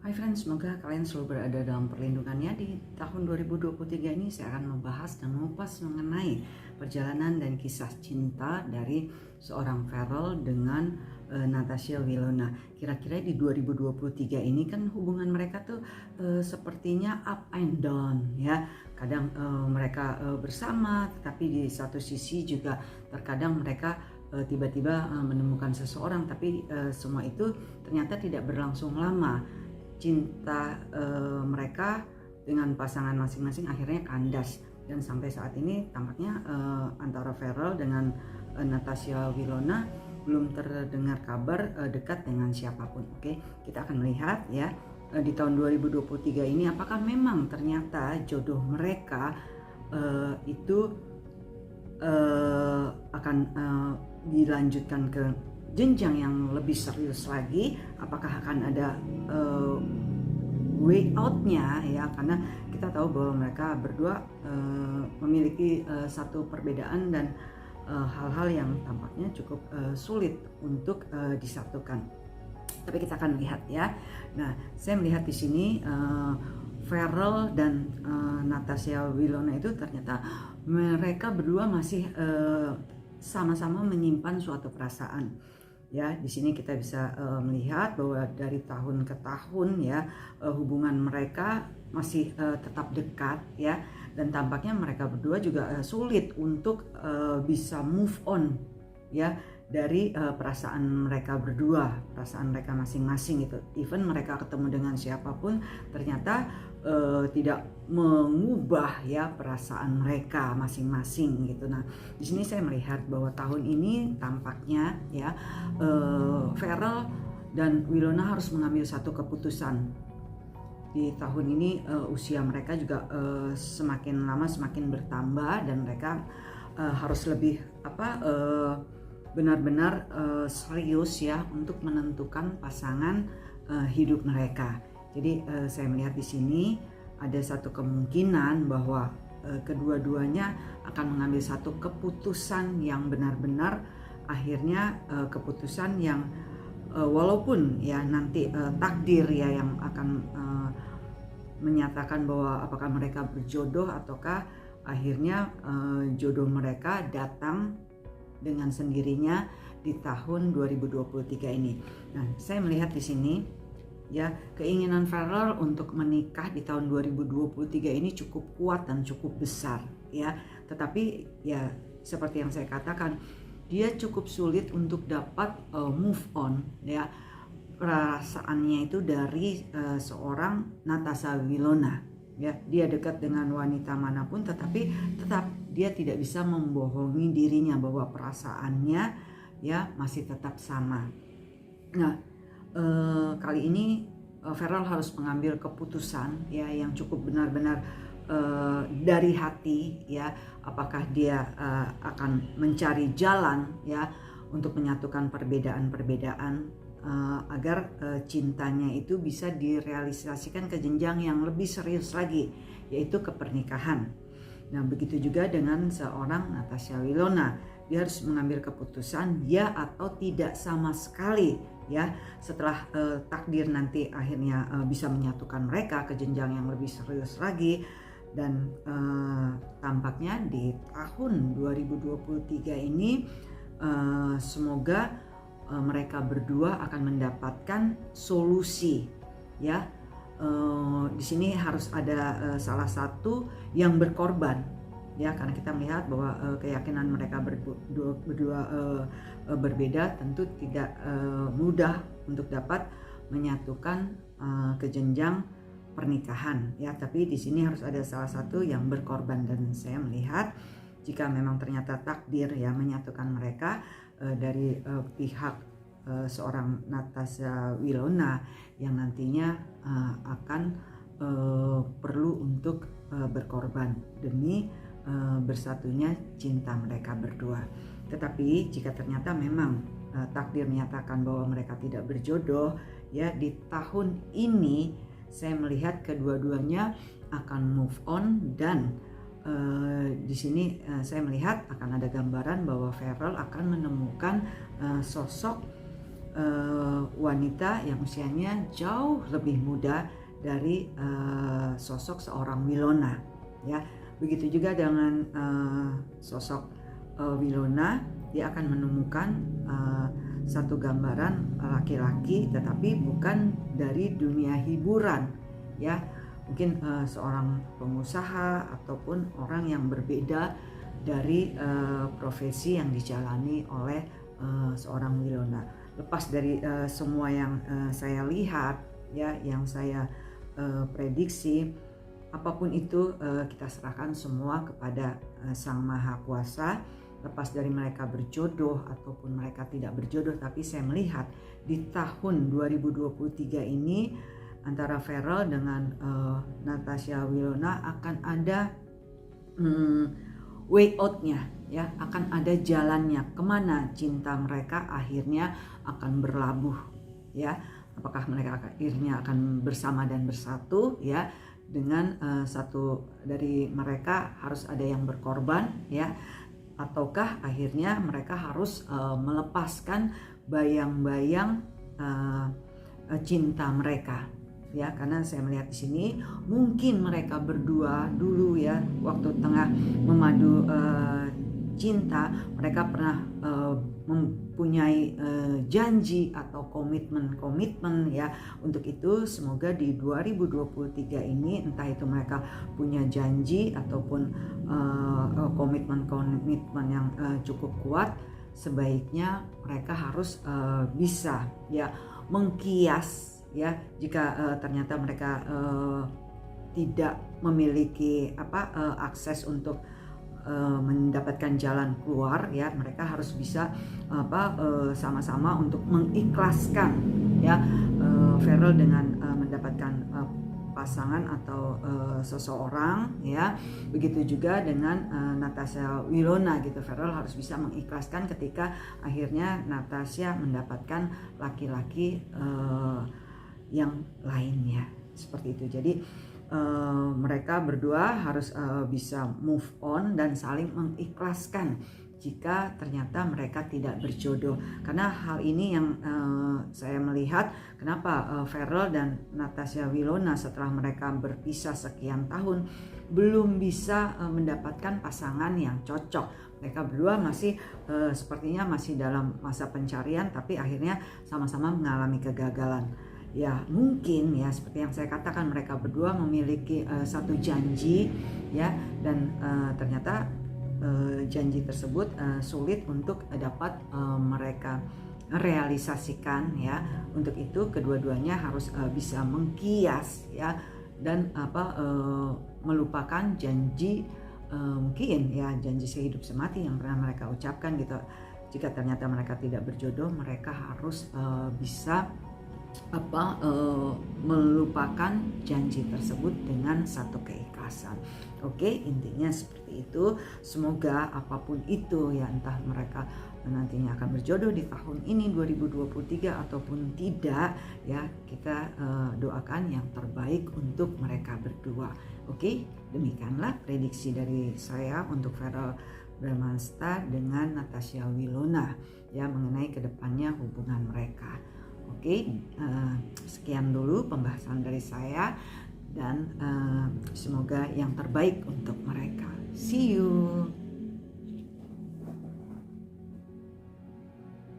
Hai friends, semoga kalian selalu berada dalam perlindungannya. Di tahun 2023 ini saya akan membahas dan mengupas mengenai perjalanan dan kisah cinta dari seorang Pharrell dengan Natasha Wilona. Kira-kira di 2023 ini kan hubungan mereka tuh sepertinya up and down ya. Kadang mereka bersama, tetapi di satu sisi juga terkadang mereka tiba-tiba menemukan seseorang, tapi semua itu ternyata tidak berlangsung lama. Cinta mereka dengan pasangan masing-masing akhirnya kandas, dan sampai saat ini tampaknya antara Pharrell dengan Natasha Wilona belum terdengar kabar dekat dengan siapapun. Oke, kita akan melihat ya di tahun 2023 ini apakah memang ternyata jodoh mereka itu akan dilanjutkan ke jenjang yang lebih serius lagi. Apakah akan ada way out-nya ya, karena kita tahu bahwa mereka berdua memiliki satu perbedaan dan hal-hal yang tampaknya cukup sulit untuk disatukan. Tapi kita akan lihat ya. Nah, saya melihat di sini Pharrell dan Natasha Wilona itu ternyata mereka berdua masih sama-sama menyimpan suatu perasaan. Ya, di sini kita bisa melihat bahwa dari tahun ke tahun ya hubungan mereka masih tetap dekat ya, dan tampaknya mereka berdua juga sulit untuk bisa move on ya dari perasaan mereka berdua, perasaan mereka masing-masing itu. Even mereka ketemu dengan siapapun ternyata tidak mengubah ya perasaan mereka masing-masing gitu. Nah, di sini saya melihat bahwa tahun ini tampaknya ya Pharrell dan Wilona harus mengambil satu keputusan. Di tahun ini usia mereka juga semakin lama semakin bertambah, dan mereka harus lebih benar-benar serius ya untuk menentukan pasangan hidup mereka. Jadi saya melihat di sini ada satu kemungkinan bahwa kedua-duanya akan mengambil satu keputusan yang benar-benar akhirnya keputusan yang walaupun ya nanti takdir ya yang akan menyatakan bahwa apakah mereka berjodoh ataukah akhirnya jodoh mereka datang dengan sendirinya di tahun 2023 ini. Nah, saya melihat di sini ya keinginan Pharrell untuk menikah di tahun 2023 ini cukup kuat dan cukup besar ya. Tetapi ya seperti yang saya katakan, dia cukup sulit untuk dapat move on ya perasaannya itu dari seorang Natasha Wilona ya. Dia dekat dengan wanita manapun, tetapi tetap dia tidak bisa membohongi dirinya bahwa perasaannya ya masih tetap sama. Nah, kali ini Pharrell harus mengambil keputusan ya yang cukup benar-benar dari hati ya. Apakah dia akan mencari jalan ya untuk menyatukan perbedaan-perbedaan agar cintanya itu bisa direalisasikan ke jenjang yang lebih serius lagi, yaitu ke pernikahan. Nah, begitu juga dengan seorang Natasha Wilona. Dia harus mengambil keputusan ya atau tidak sama sekali ya, setelah takdir nanti akhirnya bisa menyatukan mereka ke jenjang yang lebih serius lagi. Dan tampaknya di tahun 2023 ini semoga mereka berdua akan mendapatkan solusi ya. Di sini harus ada salah satu yang berkorban ya, karena kita melihat bahwa keyakinan mereka berdua berbeda, tentu tidak mudah untuk dapat menyatukan ke jenjang pernikahan ya. Tapi di sini harus ada salah satu yang berkorban, dan saya melihat jika memang ternyata takdir ya menyatukan mereka dari pihak seorang Natasha Wilona yang nantinya akan perlu untuk berkorban demi bersatunya cinta mereka berdua. Tetapi jika ternyata memang takdir menyatakan bahwa mereka tidak berjodoh ya, di tahun ini saya melihat kedua-duanya akan move on, dan di sini saya melihat akan ada gambaran bahwa Pharrell akan menemukan sosok wanita yang usianya jauh lebih muda dari sosok seorang Winona, ya. Begitu juga dengan sosok Winona, dia akan menemukan satu gambaran laki-laki tetapi bukan dari dunia hiburan, ya. Mungkin seorang pengusaha ataupun orang yang berbeda dari profesi yang dijalani oleh seorang Winona. Lepas dari semua yang saya lihat, ya, yang saya prediksi, apapun itu kita serahkan semua kepada Sang Maha Kuasa. Lepas dari mereka berjodoh ataupun mereka tidak berjodoh, tapi saya melihat di tahun 2023 ini antara Farrell dengan Natasha Winona akan ada way out-nya, ya, akan ada jalannya kemana cinta mereka akhirnya akan berlabuh, ya. Apakah mereka akhirnya akan bersama dan bersatu, ya, dengan satu dari mereka harus ada yang berkorban, ya, ataukah akhirnya mereka harus melepaskan bayang-bayang cinta mereka, ya. Karena saya melihat di sini mungkin mereka berdua dulu, ya, waktu tengah memadu cinta, mereka pernah mempunyai janji atau komitmen, ya. Untuk itu semoga di 2023 ini, entah itu mereka punya janji ataupun komitmen yang cukup kuat, sebaiknya mereka harus bisa, ya, mengkias, ya, jika ternyata mereka tidak memiliki akses untuk mendapatkan jalan keluar, ya, mereka harus bisa sama-sama untuk mengikhlaskan, ya, Farrell dengan mendapatkan pasangan atau seseorang, ya. Begitu juga dengan Natasha Winona gitu. Farrell harus bisa mengikhlaskan ketika akhirnya Natasha mendapatkan laki-laki yang lainnya, seperti itu. Jadi mereka berdua harus bisa move on dan saling mengikhlaskan jika ternyata mereka tidak berjodoh. Karena hal ini yang saya melihat kenapa Farrell dan Natasha Winona setelah mereka berpisah sekian tahun belum bisa mendapatkan pasangan yang cocok. Mereka berdua masih sepertinya masih dalam masa pencarian, tapi akhirnya sama-sama mengalami kegagalan. Ya, mungkin, ya, seperti yang saya katakan, mereka berdua memiliki satu janji, ya, dan ternyata janji tersebut sulit untuk dapat mereka realisasikan, ya. Untuk itu kedua-duanya harus bisa mengkias, ya, dan melupakan janji mungkin, ya, janji sehidup semati yang pernah mereka ucapkan gitu. Jika ternyata mereka tidak berjodoh, mereka harus bisa melupakan janji tersebut dengan satu keikhlasan. Oke, intinya seperti itu. Semoga apapun itu, ya, entah mereka nantinya akan berjodoh di tahun ini 2023 ataupun tidak, ya, kita doakan yang terbaik untuk mereka berdua. Oke, demikianlah prediksi dari saya untuk Farrell Bramasta dengan Natasha Winona, ya, mengenai kedepannya hubungan mereka. Oke, sekian dulu pembahasan dari saya dan semoga yang terbaik untuk mereka. See you.